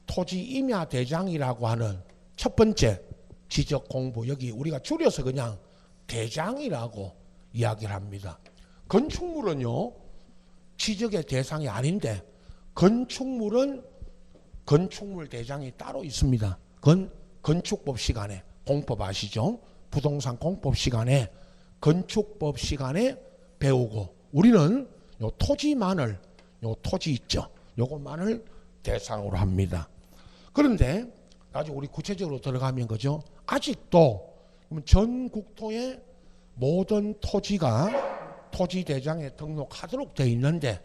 토지 임야 대장이라고 하는 첫 번째 지적 공부, 여기 우리가 줄여서 그냥 대장이라고 이야기를 합니다. 건축물은요, 지적의 대상이 아닌데 건축물은 건축물 대장이 따로 있습니다. 그건 건축법 시간에 공법 아시죠? 부동산 공법 시간에 건축법 시간에 배우고 우리는 요 토지만을 요 토지 있죠. 요것만을 대상으로 합니다. 그런데 나중에 우리 구체적으로 들어가면 그죠? 아직도 전 국토의 모든 토지가 토지 대장에 등록하도록 되어 있는데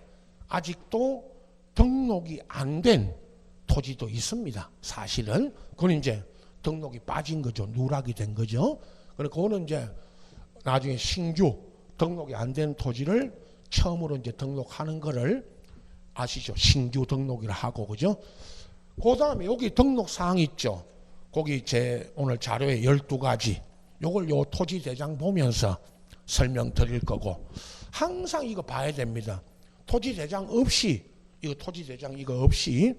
아직도 등록이 안 된 토지도 있습니다. 사실은 그건 이제 등록이 빠진 거죠. 누락이 된 거죠. 그러니까 그거는 이제 나중에 신규 등록이 안 된 토지를 처음으로 이제 등록하는 거를 아시죠? 신규 등록을 하고 그죠? 그 다음에 여기 등록 사항 있죠. 거기 제 오늘 자료에 12가지 요걸 요 토지 대장 보면서 설명드릴 거고 항상 이거 봐야 됩니다. 토지 대장 없이 이거 토지 대장 이거 없이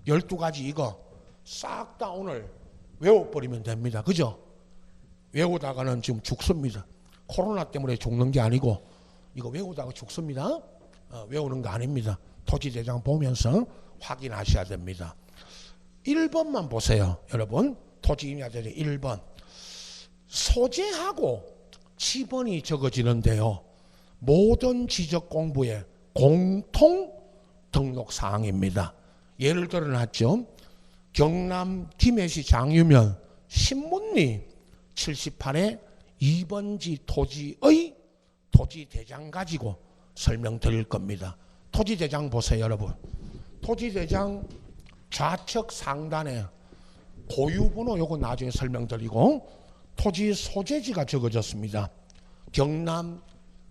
12가지 이거 싹 다 오늘 외워버리면 됩니다. 그죠? 외우다가는 지금 죽습니다. 코로나 때문에 죽는 게 아니고 이거 외우다가 죽습니다. 외우는 거 아닙니다. 토지 대장 보면서 확인하셔야 됩니다. 1번만 보세요. 여러분 토지 임야 대장 1번 소재하고 지번이 적어지는데요. 모든 지적 공부의 공통 등록 사항입니다. 예를 들어 놨죠. 경남 김해시 장유면 신문리 78의 2번지 토지의 토지 대장 가지고 설명드릴 겁니다. 토지 대장 보세요, 여러분. 토지 대장 좌측 상단에 고유번호 요거 나중에 설명드리고 토지 소재지가 적어졌습니다. 경남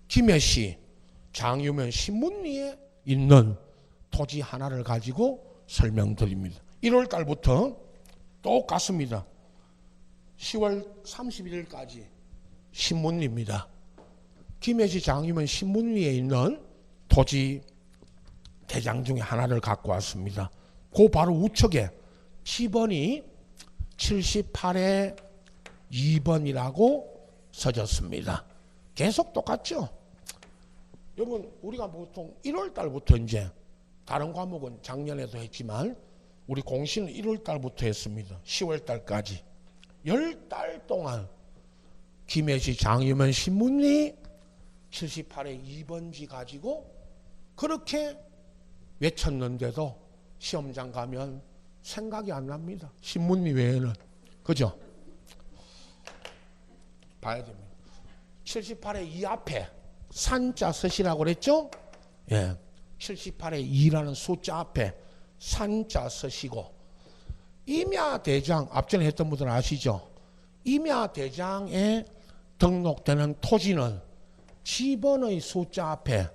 김해시 장유면 신문리에 있는 토지 하나를 가지고 설명드립니다. 1월 달부터 똑같습니다. 10월 31일까지 신문리입니다. 김해시 장유면 신문리에 있는 토지 대장 중에 하나를 갖고 왔습니다. 그 바로 우측에 지번이 78의 2번이라고 써졌습니다. 계속 똑같죠? 여러분 우리가 보통 1월 달부터 이제 다른 과목은 작년에도 했지만 우리 공시는 1월 달부터 했습니다. 10월 달까지 10달 동안 김해시 장유면 신문리 78회 2번지 가지고 그렇게 외쳤는데도 시험장 가면 생각이 안 납니다. 신문리 외에는. 그죠? 봐야 됩니다. 78회 2 앞에 산자 쓰시라고 그랬죠? 예. 78회 2라는 숫자 앞에 산자 쓰시고, 임야대장, 앞전에 했던 분들 아시죠? 임야대장에 등록되는 토지는 지번의 숫자 앞에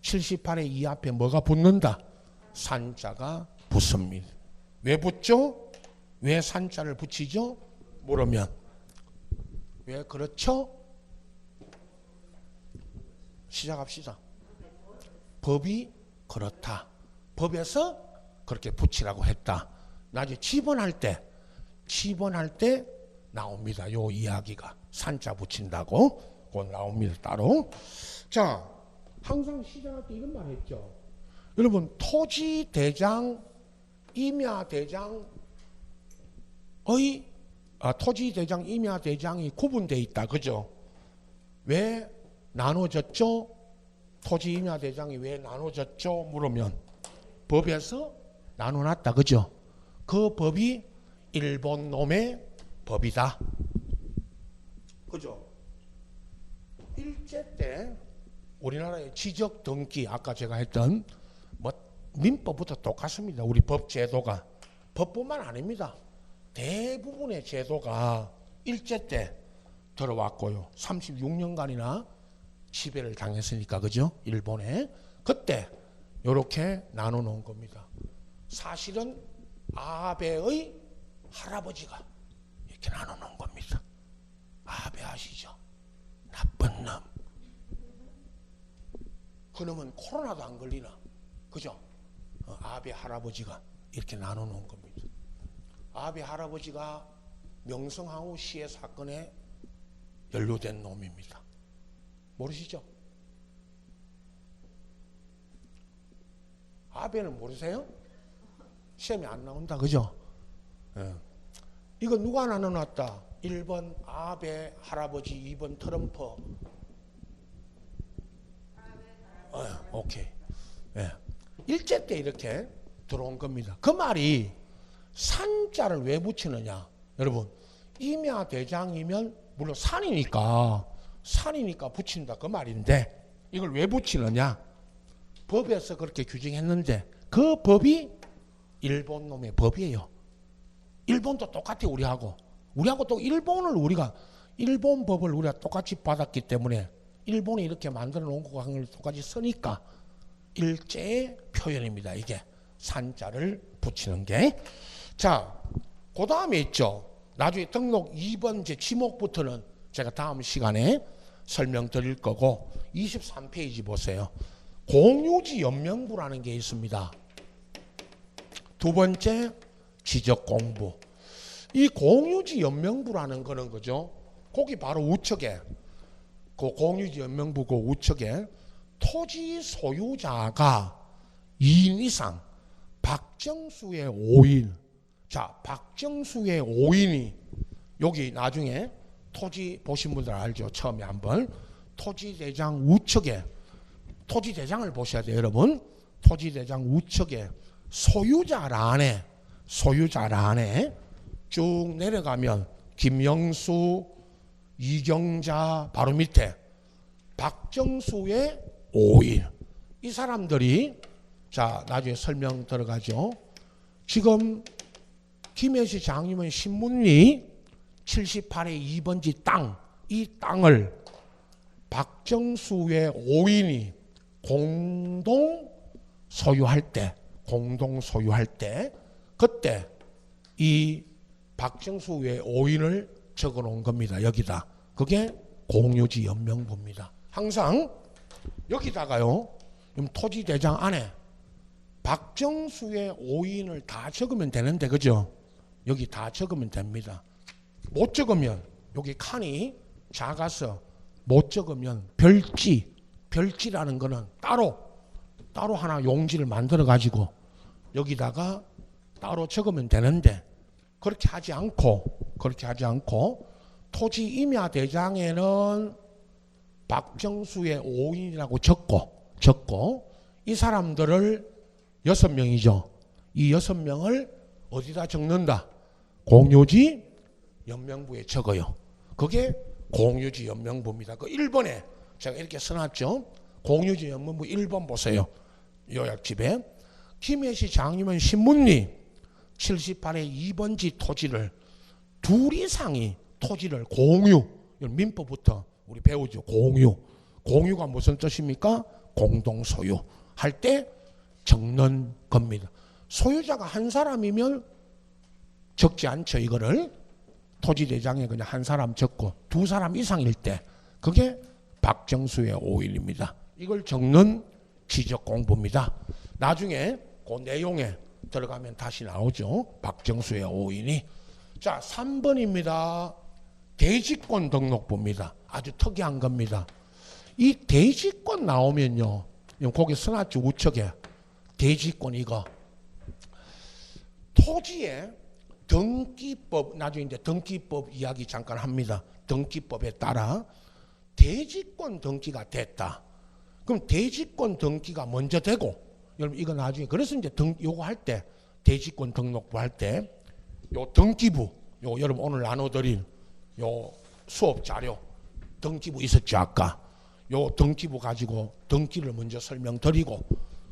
78의 2 앞에 뭐가 붙는다? 산자가 붙습니다. 왜 붙죠? 왜 산자를 붙이죠? 물으면 왜 그렇죠? 시작합시다. 법이 그렇다. 법에서 그렇게 붙이라고 했다. 나중에 지번할 때 나옵니다. 요 이야기가 산자 붙인다고 곧 나옵니다. 따로. 자, 항상 시작할 때 이런 말 했죠. 여러분, 토지대장, 임야대장의 토지대장, 임야대장이 구분되어 있다. 그죠? 왜 나눠졌죠? 토지 임야대장이 왜 나눠졌죠? 물으면 법에서 나눠놨다. 그죠? 그 법이 일본 놈의 법이다. 그죠? 일제 때 우리나라의 지적 등기, 아까 제가 했던 민법부터 똑같습니다. 우리 법 제도가. 법뿐만 아닙니다. 대부분의 제도가 일제 때 들어왔고요. 36년간이나 지배를 당했으니까. 그죠? 일본에. 그때 이렇게 나눠놓은 겁니다. 사실은 아베의 할아버지가 이렇게 나눠놓은 겁니다. 아베 아시죠? 나쁜 놈. 그놈은 코로나도 안 걸리나. 그죠? 아베 할아버지가 이렇게 나눠놓은 겁니다. 아베 할아버지가 명성황후 시해 사건에 연루된 놈입니다. 모르시죠? 아베는 모르세요? 시험이 안 나온다. 그죠? 예. 이거 누가 나눠놨다? 1번 아베 할아버지, 2번 트럼프. 오케이. 예. 일제 때 이렇게 들어온 겁니다. 그 말이 산자를 왜 붙이느냐? 여러분, 임야대장이면 물론 산이니까 붙인다 그 말인데, 이걸 왜 붙이느냐? 법에서 그렇게 규정했는데 그 법이 일본 놈의 법이에요. 일본도 똑같아. 우리하고 또 일본 법을 우리가 똑같이 받았기 때문에 일본이 이렇게 만들어 놓은 걸 똑같이 쓰니까 일제의 표현입니다. 이게 산자를 붙이는 게. 자, 그 다음에 있죠. 나중에 등록 2번 제 지목부터는 제가 다음 시간에 설명드릴 거고, 23페이지 보세요. 공유지 연명부라는 게 있습니다. 두 번째, 지적 공부. 이 공유지 연명부라는 거는 그죠? 거기 바로 우측에, 그 공유지 연명부 그 우측에 토지 소유자가 2인 이상, 박정수의 5인. 자, 박정수의 5인이 여기 나중에 토지 보신 분들 알죠? 처음에 한번 토지대장 우측에, 토지대장을 보셔야 돼요, 여러분. 토지대장 우측에 소유자란에 쭉 내려가면 김영수, 이경자 바로 밑에 박정수의 5인. 이 사람들이, 자, 나중에 설명 들어가죠. 지금 김해시 장유면 신문리 78의 2번지 땅, 이 땅을 박정수의 5인이 공동 소유할 때, 그때 이 박정수의 5인을 적어 놓은 겁니다. 여기다. 그게 공유지 연명부입니다. 항상 여기다가요, 토지대장 안에 박정수의 5인을 다 적으면 되는데, 그죠? 여기 다 적으면 됩니다. 못 적으면, 여기 칸이 작아서 못 적으면 별지라는 거는 따로 따로 하나 용지를 만들어 가지고 여기다가 따로 적으면 되는데 그렇게 하지 않고 토지 임야대장에는 박정수의 5인이라고 적고 이 사람들을 6명이죠. 이 6명을 어디다 적는다? 공유지 연명부에 적어요. 그게 공유지 연명부입니다. 그 1번에 제가 이렇게 써놨죠. 공유지 연명부 1번 보세요. 요약집에 김해시 장림은 신문리 78의 2번지 토지를 둘 이상이 토지를 공유, 민법부터 우리 배우죠. 공유가 무슨 뜻입니까? 공동소유 할 때 적는 겁니다. 소유자가 한 사람이면 적지 않죠. 이거를 토지대장에 그냥 한 사람 적고 두 사람 이상일 때 그게 박정수의 5일입니다. 이걸 적는 지적 공부입니다. 나중에 그 내용에 들어가면 다시 나오죠. 박정수의 5인이. 자, 3번입니다. 대지권 등록부입니다. 아주 특이한 겁니다. 이 대지권 나오면요. 거기 써놨죠. 우측에. 대지권 이거. 토지의 등기법, 나중에 이제 등기법 이야기 잠깐 합니다. 등기법에 따라 대지권 등기가 됐다. 그럼 대지권 등기가 먼저 되고, 여러분 이거 나중에 그래서 이제 요거 할 때 대지권 등록부 할 때 요 등기부, 요 여러분 오늘 나눠드린 요 수업 자료 등기부 있었죠 아까. 요 등기부 가지고 등기를 먼저 설명드리고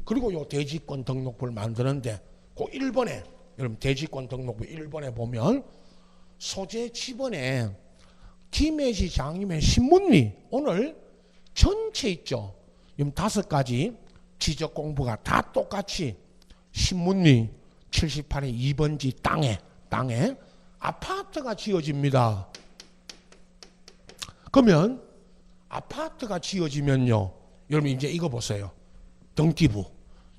그리고 요 대지권 등록부를 만드는데 그 1번에 여러분 대지권 등록부 1번에 보면 소재 지번에 김해시 장림의 신문리 오늘 전체 있죠. 지금 5가지 지적 공부가 다 똑같이 신문리 78의 2번지 땅에 아파트가 지어집니다. 그러면 아파트가 지어지면요. 여러분 이제 이거 보세요. 등기부.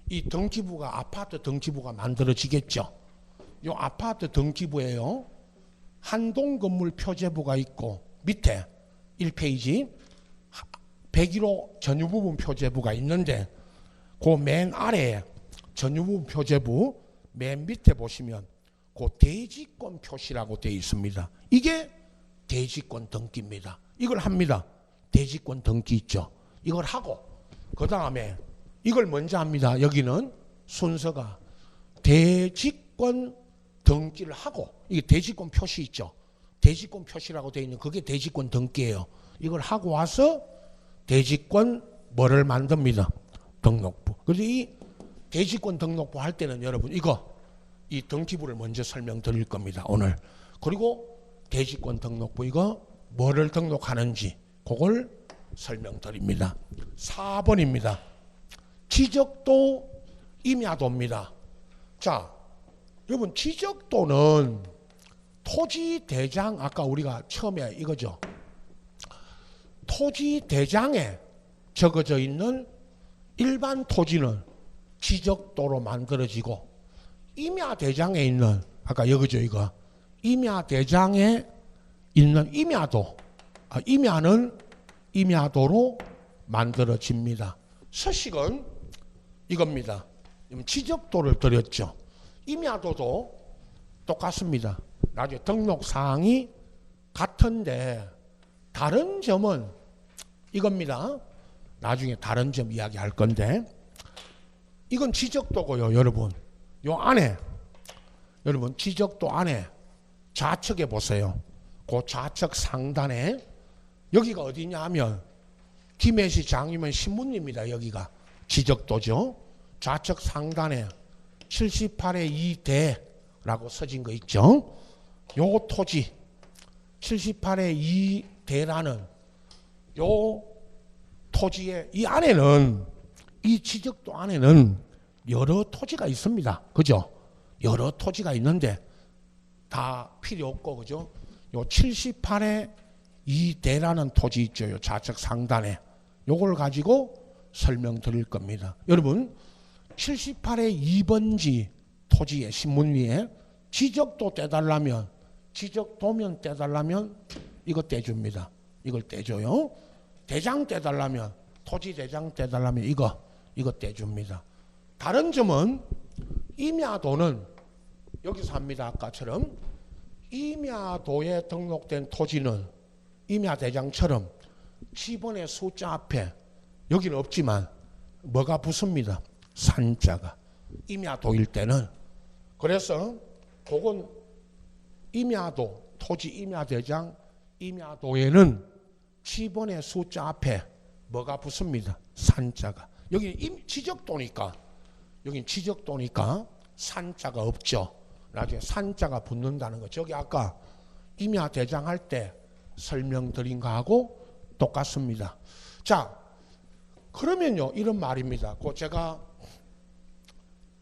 이 등기부가 아파트 등기부가 만들어지겠죠. 이 아파트 등기부에요. 한동 건물 표제부가 있고 밑에 1페이지 101호 전유부분 표제부가 있는데 그 맨 아래에 전유부분 표제부 맨 밑에 보시면 그 대지권 표시라고 되어 있습니다. 이게 대지권 등기입니다. 이걸 합니다. 대지권 등기 있죠. 이걸 하고 그 다음에 이걸 먼저 합니다. 여기는 순서가 대지권 등기를 하고 이게 대지권 표시 있죠. 대지권 표시라고 되어 있는 그게 대지권 등기예요. 이걸 하고 와서 대지권 뭐를 만듭니다. 등록부. 그래서 이 대지권 등록부 할 때는 여러분 이 등기부를 먼저 설명드릴 겁니다. 오늘. 그리고 대지권 등록부 이거 뭐를 등록하는지 그걸 설명드립니다. 4번입니다. 지적도 임야도입니다. 자, 여러분 지적도는 토지대장 아까 우리가 처음에 이거죠. 토지대장에 적어져 있는 일반 토지는 지적도로 만들어지고 임야대장에 있는 아까 여기죠 이거 임야대장에 있는 임야도 임야는 임야도로 만들어집니다. 서식은 이겁니다. 지적도를 드렸죠. 임야도도 똑같습니다. 나중에 등록사항이 같은데 다른 점은 이겁니다. 나중에 다른 점 이야기할 건데 이건 지적도고요. 여러분 요 안에 여러분 지적도 안에 좌측에 보세요. 그 좌측 상단에 여기가 어디냐 하면 김해시 장림은 신문입니다. 여기가 지적도죠. 좌측 상단에 78의 2대라고 써진 거 있죠. 요 토지 78의 2대라는 요 토지의 이 안에는 이 지적도 안에는 여러 토지가 있습니다. 그죠? 여러 토지가 있는데 다 필요 없고 그죠? 요 78의 2대라는 토지 있죠. 요 좌측 상단에 요걸 가지고 설명드릴 겁니다. 여러분 78의 2번지 토지의 신문리에 지적도 떼달라면 지적도면 떼달라면 이거 떼줍니다. 이걸 떼줘요. 대장 떼달라면 토지 대장 떼달라면 이거 이것 떼줍니다. 다른 점은 임야도는 여기서 합니다. 아까처럼 임야도에 등록된 토지는 임야대장처럼 지번의 숫자 앞에 여기는 없지만 뭐가 붙습니다. 산자가. 임야도일 때는. 그래서 그건 임야도, 토지 임야대장 임야도에는 지번의 숫자 앞에 뭐가 붙습니다. 산자가. 여기는 지적도니까, 여기는 지적도니까 산자가 없죠. 나중에 산자가 붙는다는 거. 저기 아까 임야대장 할 때 설명드린 거하고 똑같습니다. 자, 그러면요, 이런 말입니다. 그 제가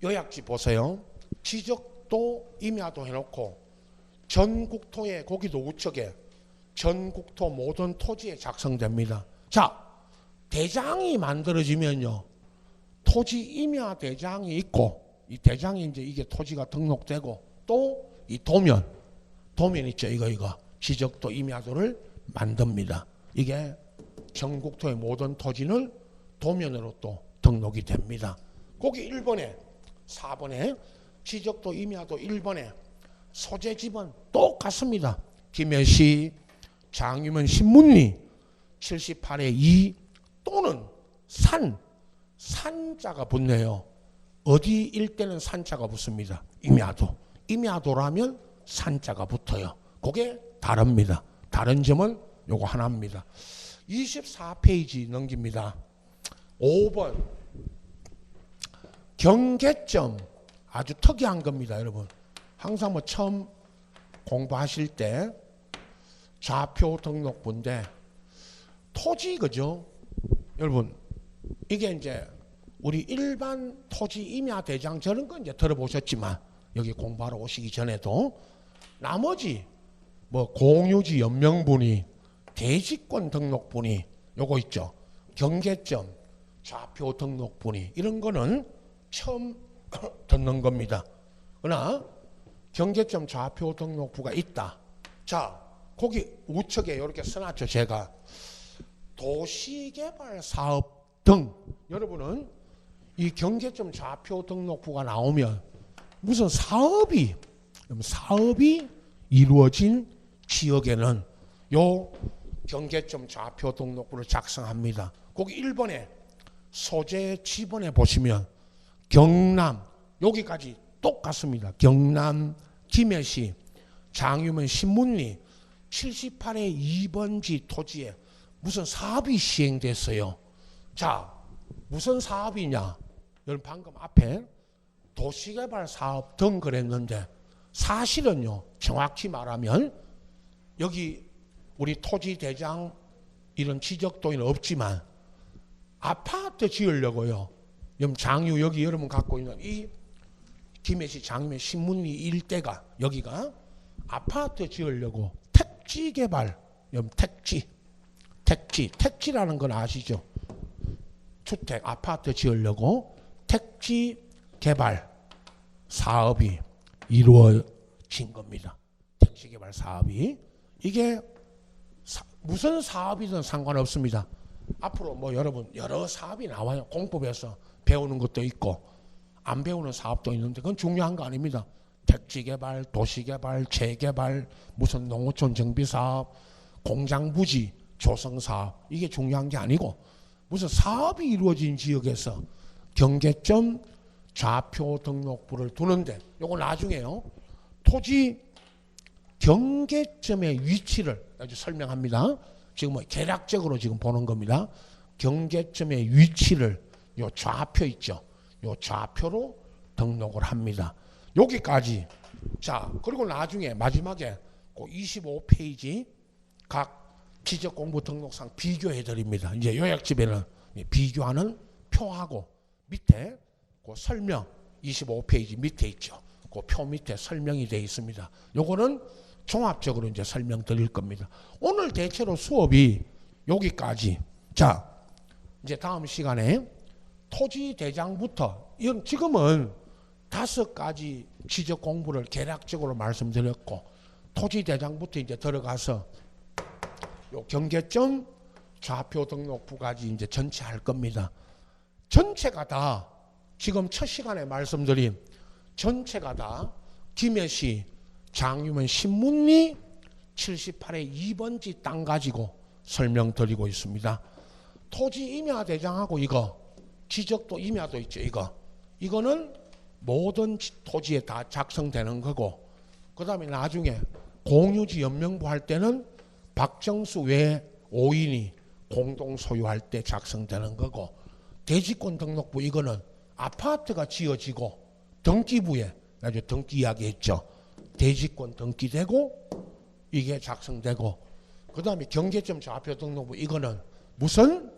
요약지 보세요. 지적도, 임야도 해놓고 전국토에, 거기도 우측에 전국토 모든 토지에 작성됩니다. 자, 대장이 만들어지면요, 토지 임야 대장이 있고, 이 대장이 이제 이게 토지가 등록되고, 또 이 도면 있죠. 이거 지적도 임야도를 만듭니다. 이게 전국토의 모든 토지는 도면으로 또 등록이 됩니다. 거기 1번에 4번에 지적도 임야도 1번에 소재 지번 똑같습니다. 김해시 장유면 신문리 78의 2 또는 산자가 붙네요. 어디 일대는 산자가 붙습니다. 임야도라면 산자가 붙어요. 그게 다릅니다. 다른 점은 요거 하나입니다. 24페이지 넘깁니다. 5번 경계점 아주 특이한 겁니다. 여러분 항상 뭐 처음 공부하실 때 좌표 등록부인데 토지 그죠? 여러분 이게 이제 우리 일반 토지 임야 대장 저런 건 이제 들어보셨지만 여기 공부하러 오시기 전에도 나머지 뭐 공유지 연명분이 대지권 등록분이 요거 있죠. 경계점 좌표 등록분이 이런 거는 처음 듣는 겁니다. 그러나 경계점 좌표 등록부가 있다. 자, 거기 우측에 이렇게 써놨죠. 제가 도시개발 사업 등. 여러분은 이 경계점 좌표 등록부가 나오면 무슨 사업이 이루어진 지역에는 요 경계점 좌표 등록부를 작성합니다. 거기 1번에 소재 지번에 보시면 경남 여기까지 똑같습니다. 경남 김해시 장유면 신문리 78의 2번지 토지에 무슨 사업이 시행됐어요. 자, 무슨 사업이냐? 여러분 방금 앞에 도시개발 사업 등 그랬는데 사실은요, 정확히 말하면 여기 우리 토지대장 이런 지적도에는 없지만 아파트 지으려고요. 장유 여기 여러분 갖고 있는 이 김해시 장유면 신문리 일대가 여기가 아파트 지으려고 택지개발, 택지라는 건 아시죠? 주택, 아파트 지으려고 택지개발 사업이 이루어진 겁니다. 택지개발 사업이. 이게 무슨 사업이든 상관없습니다. 앞으로 뭐 여러분 여러 사업이 나와요. 공법에서 배우는 것도 있고 안 배우는 사업도 있는데 그건 중요한 거 아닙니다. 택지개발, 도시개발, 재개발, 무슨 농어촌 정비사업, 공장부지 조성사업 이게 중요한 게 아니고 무슨 사업이 이루어진 지역에서 경계점 좌표 등록부를 두는데 요거 나중에요. 토지 경계점의 위치를 아주 설명합니다. 지금 뭐 계략적으로 지금 보는 겁니다. 경계점의 위치를 요 좌표 있죠. 요 좌표로 등록을 합니다. 여기까지. 자, 그리고 나중에 마지막에 그 25페이지 각 지적공부 등록상 비교해 드립니다. 이제 요약집에는 비교하는 표하고 밑에 그 설명 25페이지 밑에 있죠. 그 표 밑에 설명이 되어 있습니다. 요거는 종합적으로 이제 설명드릴 겁니다. 오늘 대체로 수업이 여기까지. 자, 이제 다음 시간에 토지 대장부터 이건 지금은 5가지 지적 공부를 개략적으로 말씀드렸고 토지 대장부터 이제 들어가서 요 경계점 좌표 등록부까지 이제 전체 할 겁니다. 전체가 다 지금 첫 시간에 말씀드린 전체가 다 김해시 장유면 신문리 78의 2번지 땅 가지고 설명드리고 있습니다. 토지 임야대장하고 이거 지적도 임야도 있죠. 이거는 모든 토지에 다 작성되는 거고, 그 다음에 나중에 공유지 연명부 할 때는 박정수 외 5인이 공동 소유할 때 작성되는 거고, 대지권 등록부 이거는 아파트가 지어지고 등기부에 나중에 등기 이야기 했죠. 대지권 등기되고 이게 작성되고, 그 다음에 경계점 좌표 등록부 이거는 무슨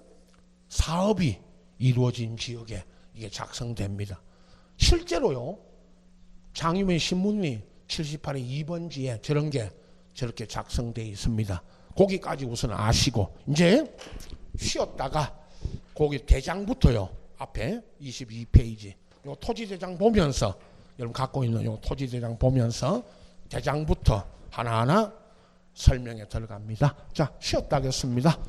사업이 이루어진 지역에 이게 작성됩니다. 실제로요, 장유면 신문리 78의 2번지에 저런 게 저렇게 작성되어 있습니다. 거기까지 우선 아시고, 이제 쉬었다가 거기 대장부터요, 앞에 22페이지 요 토지대장 보면서, 여러분 갖고 있는 요 토지대장 보면서 대장부터 하나하나 설명에 들어갑니다. 자, 쉬었다 하겠습니다.